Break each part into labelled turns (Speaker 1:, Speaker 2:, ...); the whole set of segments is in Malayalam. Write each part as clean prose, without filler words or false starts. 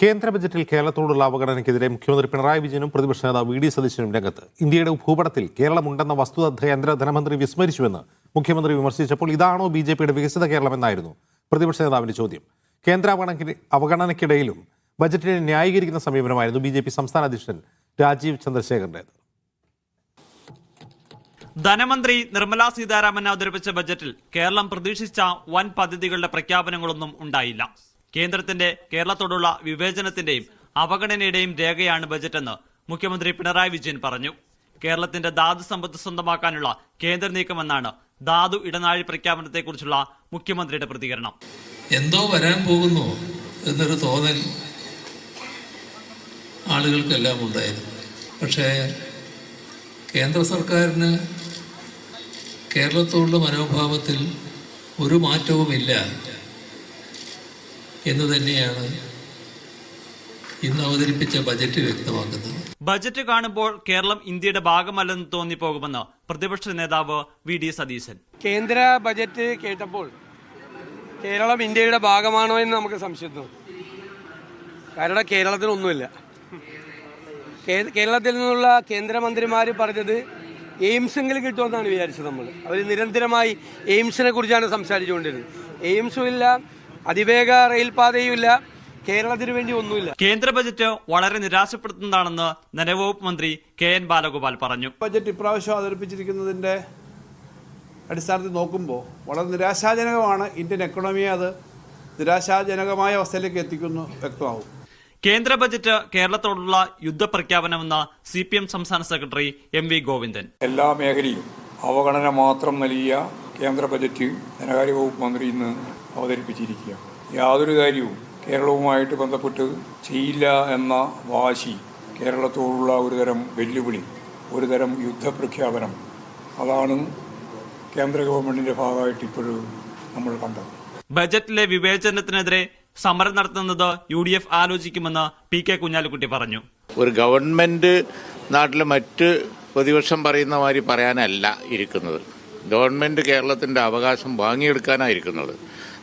Speaker 1: കേന്ദ്ര ബജറ്റിൽ കേരളത്തോടുള്ള അവഗണനയ്ക്കെതിരെ മുഖ്യമന്ത്രി പിണറായി വിജയനും പ്രതിപക്ഷ നേതാവ് വി.ഡി. സതീശനും രംഗത്ത്. ഇന്ത്യയുടെ ഭൂപടത്തിൽ കേരളമുണ്ടെന്ന വസ്തുത കേന്ദ്ര ധനമന്ത്രി വിസ്മരിച്ചുവെന്ന് മുഖ്യമന്ത്രി വിമർശിച്ചപ്പോൾ ഇതാണോ ബി.ജെ.പിയുടെ വികസിത കേരളമെന്നായിരുന്നു പ്രതിപക്ഷ നേതാവിന്റെ ചോദ്യം. കേന്ദ്ര അവഗണനയ്ക്കിടയിലും ബജറ്റിനെ ന്യായീകരിക്കുന്ന സമീപനമായിരുന്നു ബി.ജെ.പി സംസ്ഥാന അധ്യക്ഷൻ രാജീവ് ചന്ദ്രശേഖറിന്റേത്.
Speaker 2: ധനമന്ത്രി നിർമ്മലാ സീതാരാമൻ അവതരിപ്പിച്ച ബജറ്റിൽ കേരളം പ്രതീക്ഷിച്ച വൻ പദ്ധതികളുടെ പ്രഖ്യാപനങ്ങളൊന്നും ഉണ്ടായില്ല. കേന്ദ്രത്തിന്റെ കേരളത്തോടുള്ള വിവേചനത്തിന്റെയും അവഗണനയുടെയും രേഖയാണ് ബജറ്റെന്ന് മുഖ്യമന്ത്രി പിണറായി വിജയൻ പറഞ്ഞു. കേരളത്തിന്റെ ധാതു സമ്പത്ത് സ്വന്തമാക്കാനുള്ള കേന്ദ്ര നീക്കമെന്നാണ് ധാതു ഇടനാഴി പ്രഖ്യാപനത്തെക്കുറിച്ചുള്ള മുഖ്യമന്ത്രിയുടെ പ്രതികരണം.
Speaker 3: എന്തോ വരാൻ പോകുന്നു എന്നൊരു തോന്നൽ ആളുകൾക്കെല്ലാം ഉണ്ടായിരുന്നു. പക്ഷേ കേന്ദ്ര സർക്കാരിന് കേരളത്തോടുള്ള മനോഭാവത്തിൽ ഒരു മാറ്റവുമില്ല എന്ന് തന്നെയാണ് ഇന്ന് അവതരിപ്പിച്ച ബജറ്റ് വ്യക്തമാക്കുന്നത്.
Speaker 2: ബജറ്റ് കാണുമ്പോൾ കേരളം ഇന്ത്യയുടെ ഭാഗമല്ലെന്ന് തോന്നിപ്പോകുമെന്ന് പ്രതിപക്ഷ നേതാവ് വി.ഡി. സതീശൻ.
Speaker 4: കേന്ദ്ര ബജറ്റ് കേട്ടപ്പോൾ കേരളം ഇന്ത്യയുടെ ഭാഗമാണോ എന്ന് നമുക്ക് സംശയം തോന്നും. കാരണം കേരളത്തിലൊന്നുമില്ല. കേരളത്തിൽ നിന്നുള്ള കേന്ദ്രമന്ത്രിമാർ പറഞ്ഞത് എയിംസെങ്കിലും കിട്ടുമെന്നാണ് വിചാരിച്ചത്. അവർ നിരന്തരമായി എയിംസിനെ കുറിച്ചാണ് സംസാരിച്ചുകൊണ്ടിരുന്നത്. എയിംസും ഇല്ല, അതിവേഗ റെയിൽപാതയും ഇല്ല, കേരളത്തിന് വേണ്ടി ഒന്നുമില്ല.
Speaker 2: കേന്ദ്ര ബജറ്റ് വളരെ നിരാശപ്പെടുത്തുന്നതാണെന്ന് ധനവകുപ്പ് മന്ത്രി കെ.എൻ. ബാലഗോപാൽ പറഞ്ഞു.
Speaker 5: ബജറ്റ് ഇപ്രാവശ്യം അവതരിപ്പിച്ചിരിക്കുന്നതിന്റെ അടിസ്ഥാനത്തിൽ നോക്കുമ്പോൾ വളരെ നിരാശാജനകമാണ്. ഇന്ത്യൻ എക്കണോമിയെ അത് നിരാശാജനകമായ അവസ്ഥയിലേക്ക് എത്തിക്കുന്നു വ്യക്തമാവും.
Speaker 2: കേന്ദ്ര ബജറ്റ് കേരളത്തോടുള്ള യുദ്ധപ്രഖ്യാപനമെന്ന CPM സംസ്ഥാന സെക്രട്ടറി M.V. ഗോവിന്ദൻ.
Speaker 6: എല്ലാ മേഖലയിലും അവഗണന മാത്രം നൽകിയ കേന്ദ്ര ബജറ്റ് ധനകാര്യ വകുപ്പ് മന്ത്രി ഇന്ന് അവതരിപ്പിച്ചിരിക്കുക. യാതൊരു കാര്യവും കേരളവുമായിട്ട് ബന്ധപ്പെട്ട് ചെയ്യില്ല എന്ന വാശി, കേരളത്തോടുള്ള ഒരുതരം വെല്ലുവിളി, ഒരുതരം യുദ്ധപ്രഖ്യാപനം, അതാണ് കേന്ദ്ര ഗവൺമെന്റിന്റെ ഭാഗമായിട്ട് ഇപ്പോഴും നമ്മൾ കണ്ടത്.
Speaker 2: ബജറ്റിലെ വിവേചനത്തിനെതിരെ സമരം നടത്തുന്നത് UDF ആലോചിക്കുമെന്ന് P.K. കുഞ്ഞാലിക്കുട്ടി പറഞ്ഞു.
Speaker 7: ഒരു ഗവൺമെന്റ് നാട്ടിലെ മറ്റ് പ്രതിപക്ഷം പറയുന്ന മാതിരി പറയാനല്ല ഇരിക്കുന്നത്. ഗവൺമെന്റ് കേരളത്തിന്റെ അവകാശം വാങ്ങിയെടുക്കാനായിരിക്കുന്നത്.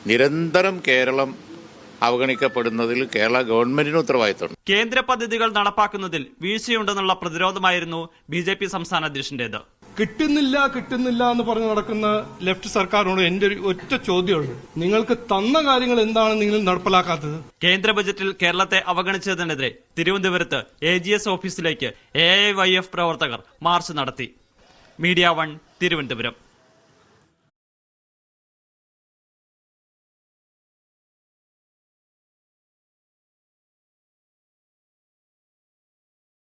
Speaker 7: നിരന്തരം കേരളം അവഗണിക്കപ്പെടുന്നതിൽ കേരള ഗവൺമെന്റിന് ഉത്തരവാദിത്തമുണ്ട്.
Speaker 2: കേന്ദ്ര പദ്ധതികൾ നടപ്പാക്കുന്നതിൽ വീഴ്ചയുണ്ടെന്നുള്ള പ്രതിരോധമായിരുന്നു BJP സംസ്ഥാന അധ്യക്ഷന്റേത്.
Speaker 8: കിട്ടുന്നില്ല എന്ന് പറഞ്ഞു നടക്കുന്ന ലെഫ്റ്റ് സർക്കാരിനോട് എന്റെ ഒറ്റ ചോദ്യമുള്ളൂ, നിങ്ങൾക്ക് തന്ന കാര്യങ്ങൾ എന്താണ് നിങ്ങൾ നടപ്പിലാക്കാത്തത്?
Speaker 2: കേന്ദ്ര ബജറ്റിൽ കേരളത്തെ അവഗണിച്ചതിനെതിരെ തിരുവനന്തപുരത്ത് AGS ഓഫീസിലേക്ക് AIYF പ്രവർത്തകർ മാർച്ച് നടത്തി. മീഡിയ 1 തിരുവനന്തപുരം.